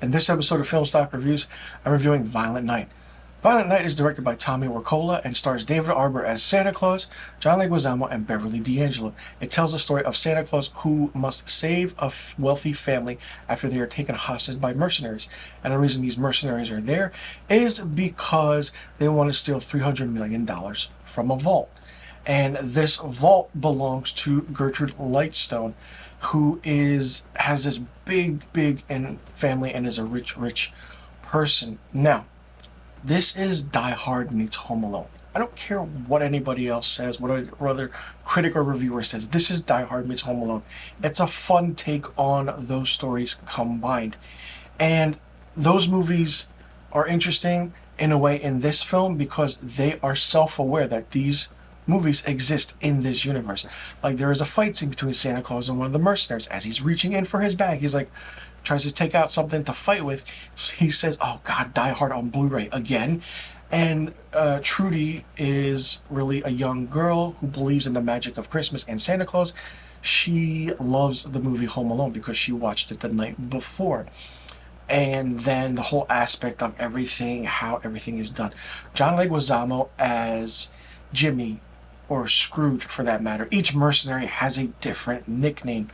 In this episode of Film Stock Reviews, I'm reviewing Violent Night. Violent Night is directed by Tommy Wirkola and stars David Harbour as Santa Claus, John Leguizamo, and Beverly D'Angelo. It tells the story of Santa Claus who must save a wealthy family after they are taken hostage by mercenaries. And the reason these mercenaries are there is because they want to steal $300 million from a vault. And this vault belongs to Gertrude Lightstone, who has this big and family and is a rich person. Now, this is Die Hard meets Home Alone. I don't care what anybody else says, what other critic or reviewer says. This is Die Hard meets Home Alone. It's a fun take on those stories combined. And those movies are interesting in a way in this film because they are self-aware that these movies exist in this universe. Like, there is a fight scene between Santa Claus and one of the mercenaries. As he's reaching in for his bag, he's like, tries to take out something to fight with. He says, oh God, Die Hard on Blu-ray again. And Trudy is really a young girl who believes in the magic of Christmas and Santa Claus. She loves the movie Home Alone because she watched it the night before. And then the whole aspect of everything, how everything is done. John Leguizamo as Jimmy, or Scrooge for that matter. Each mercenary has a different nickname,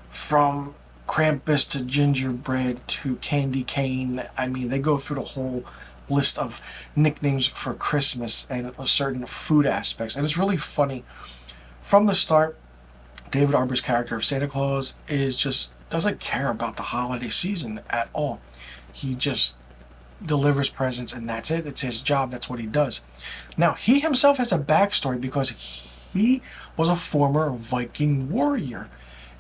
from Krampus to Gingerbread to Candy Cane. I mean, they go through the whole list of nicknames for Christmas and certain food aspects. And it's really funny. From the start, David Harbour's character of Santa Claus doesn't care about the holiday season at all. He just delivers presents and that's it. It's his job. That's what he does. Now, he himself has a backstory because he was a former Viking warrior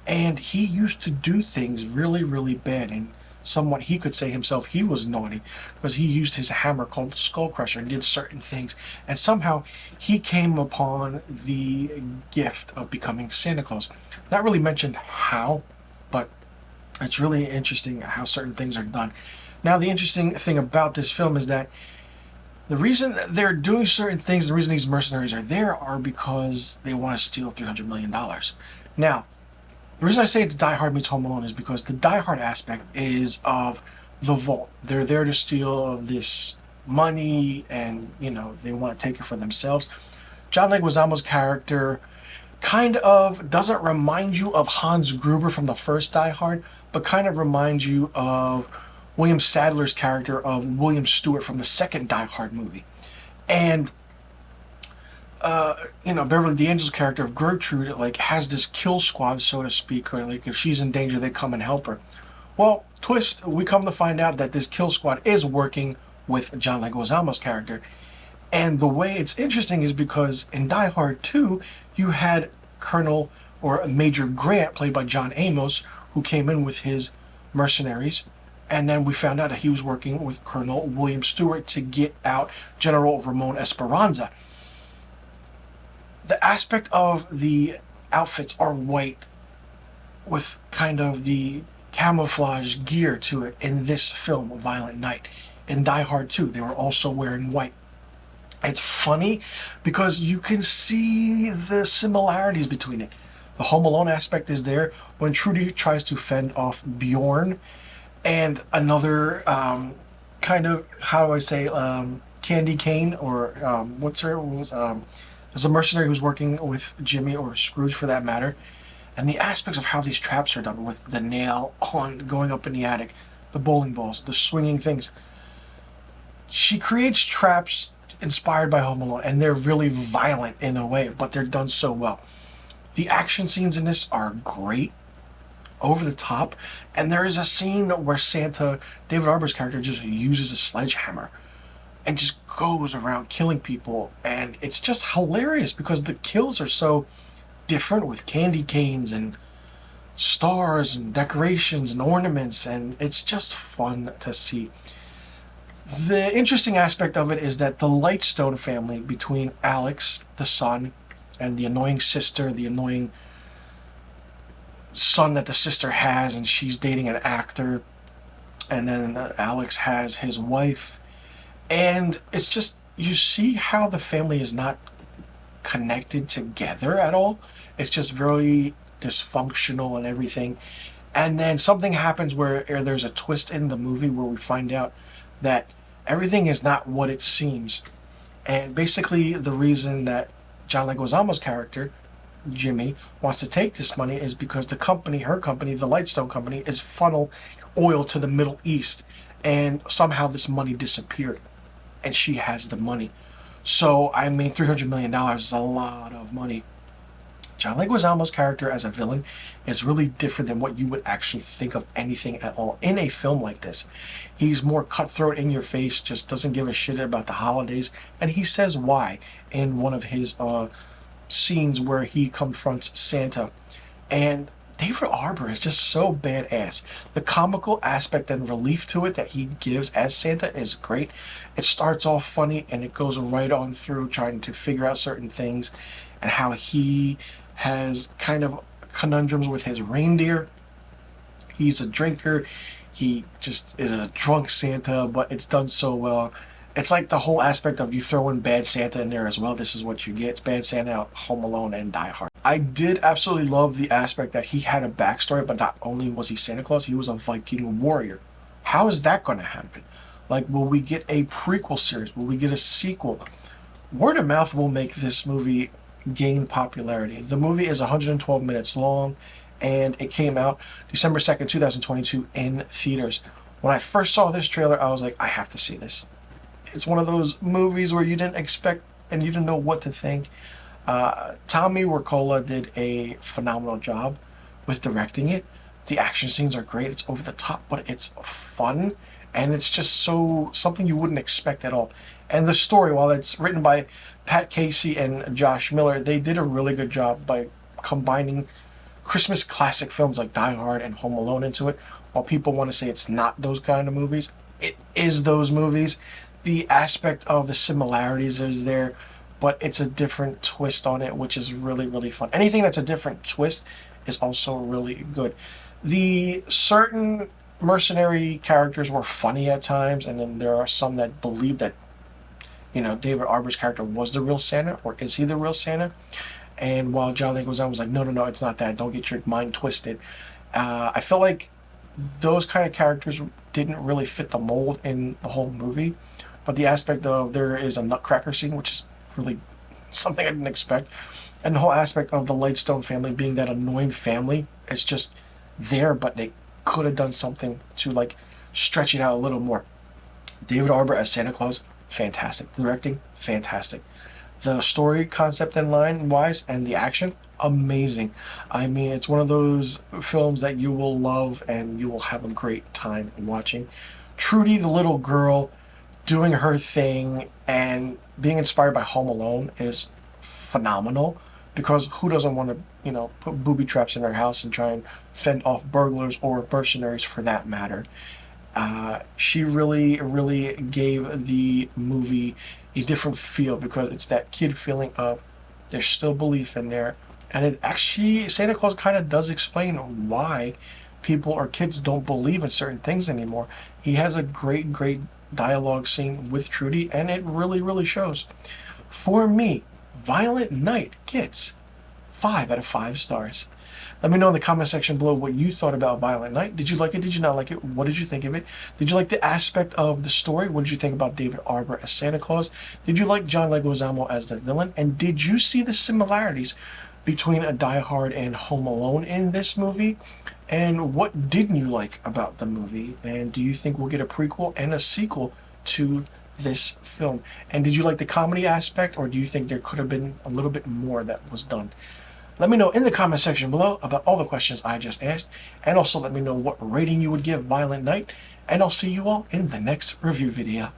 and he used to do things really bad, and somewhat he could say himself he was naughty because he used his hammer called the Skull Crusher and did certain things, and somehow he came upon the gift of becoming Santa Claus. Not really mentioned how, but it's really interesting how certain things are done. Now, the interesting thing about this film is that the reason they're doing certain things, the reason these mercenaries are there are because they want to steal $300 million. Now, the reason I say it's Die Hard meets Home Alone is because the Die Hard aspect is of the vault. They're there to steal this money and, they want to take it for themselves. John Leguizamo's character kind of doesn't remind you of Hans Gruber from the first Die Hard, but kind of reminds you of William Sadler's character of William Stewart from the second Die Hard movie. And, Beverly D'Angelo's character of Gertrude, has this kill squad, so to speak, or if she's in danger, they come and help her. Well, twist, we come to find out that this kill squad is working with John Leguizamo's character. And the way it's interesting is because in Die Hard 2, you had Colonel or Major Grant, played by John Amos, who came in with his mercenaries. And then we found out that he was working with Colonel William Stewart to get out General Ramon Esperanza. The aspect of the outfits are white with kind of the camouflage gear to it in this film, Violent Night. In Die Hard 2, they were also wearing white. It's funny because you can see the similarities between it. The Home Alone aspect is there when Trudy tries to fend off Bjorn and another kind of, how do I say, Candy Cane, or as a mercenary who's working with Jimmy, or Scrooge for that matter. And the aspects of how these traps are done, with the nail on going up in the attic, the bowling balls, the swinging things. She creates traps inspired by Home Alone, and they're really violent in a way, but they're done so well. The action scenes in this are great, over the top, and there is a scene where Santa, David Harbour's character, just uses a sledgehammer and just goes around killing people, and it's just hilarious because the kills are so different, with candy canes and stars and decorations and ornaments, and it's just fun to see. The interesting aspect of it is that the Lightstone family, between Alex, the son, and the annoying sister, the annoying son that the sister has, and she's dating an actor, and then Alex has his wife, and it's just, you see how the family is not connected together at all. It's just very dysfunctional and everything. And then something happens where there's a twist in the movie where we find out that everything is not what it seems. And basically the reason that John Leguizamo's character, Jimmy, wants to take this money is because the company, her company, the Lightstone Company, is funnel oil to the Middle East. And somehow this money disappeared. And she has the money. So, I mean, $300 million is a lot of money. John Leguizamo's character as a villain is really different than what you would actually think of anything at all in a film like this. He's more cutthroat, in your face, just doesn't give a shit about the holidays, and he says why in one of his scenes where he confronts Santa. And David Harbour is just so badass. The comical aspect and relief to it that he gives as Santa is great. It starts off funny and it goes right on through trying to figure out certain things and how he has kind of conundrums with his reindeer. He's a drinker. He just is a drunk Santa, but it's done so well. It's like the whole aspect of you throw in Bad Santa in there as well. This is what you get. It's Bad Santa, Home Alone, and Die Hard. I did absolutely love the aspect that he had a backstory, but not only was he Santa Claus, he was a Viking warrior. How is that going to happen? Like, will we get a prequel series? Will we get a sequel? Word of mouth will make this movie gain popularity. The movie is 112 minutes long, and it came out December 2nd, 2022 in theaters. When I first saw this trailer, I was like, I have to see this. It's one of those movies where you didn't expect and you didn't know what to think. Tommy Wirkola did a phenomenal job with directing it. The action scenes are great. It's over the top, but it's fun, and it's just so something you wouldn't expect at all. And the story, while it's written by Pat Casey and Josh Miller, they did a really good job by combining Christmas classic films like Die Hard and Home Alone into it. While people want to say it's not those kind of movies, it is those movies. The aspect of the similarities is there, but it's a different twist on it, which is really, really fun. Anything that's a different twist is also really good. The certain mercenary characters were funny at times, and then there are some that believe that, you know, David Harbour's character was the real Santa, or is he the real Santa? And while John Leguizamo was like, no, it's not that. Don't get your mind twisted. I feel like those kind of characters didn't really fit the mold in the whole movie. But the aspect of there is a nutcracker scene, which is really something I didn't expect. And the whole aspect of the Lightstone family being that annoying family, it's just there, but they could have done something to like stretch it out a little more. David Harbour as Santa Claus, fantastic. Directing, fantastic. The story concept and line wise and the action, amazing. I mean, it's one of those films that you will love and you will have a great time watching. Trudy, the little girl, doing her thing and being inspired by Home Alone is phenomenal, because who doesn't want to, you know, put booby traps in their house and try and fend off burglars or mercenaries for that matter. She really, really gave the movie a different feel, because it's that kid feeling of there's still belief in there. And it actually, Santa Claus kind of does explain why people or kids don't believe in certain things anymore. He has a great, great dialogue scene with Trudy, and it really, really shows. For me, Violent Night gets 5 out of 5 stars. Let me know in the comment section below what you thought about Violent Night. Did you like it? Did you not like it? What did you think of it? Did you like the aspect of the story? What did you think about David Harbour as Santa Claus? Did you like John Leguizamo as the villain? And did you see the similarities between a Die Hard and Home Alone in this movie? And what didn't you like about the movie? And do you think we'll get a prequel and a sequel to this film? And did you like the comedy aspect, or do you think there could have been a little bit more that was done? Let me know in the comment section below about all the questions I just asked, and also let me know what rating you would give Violent Night, and I'll see you all in the next review video.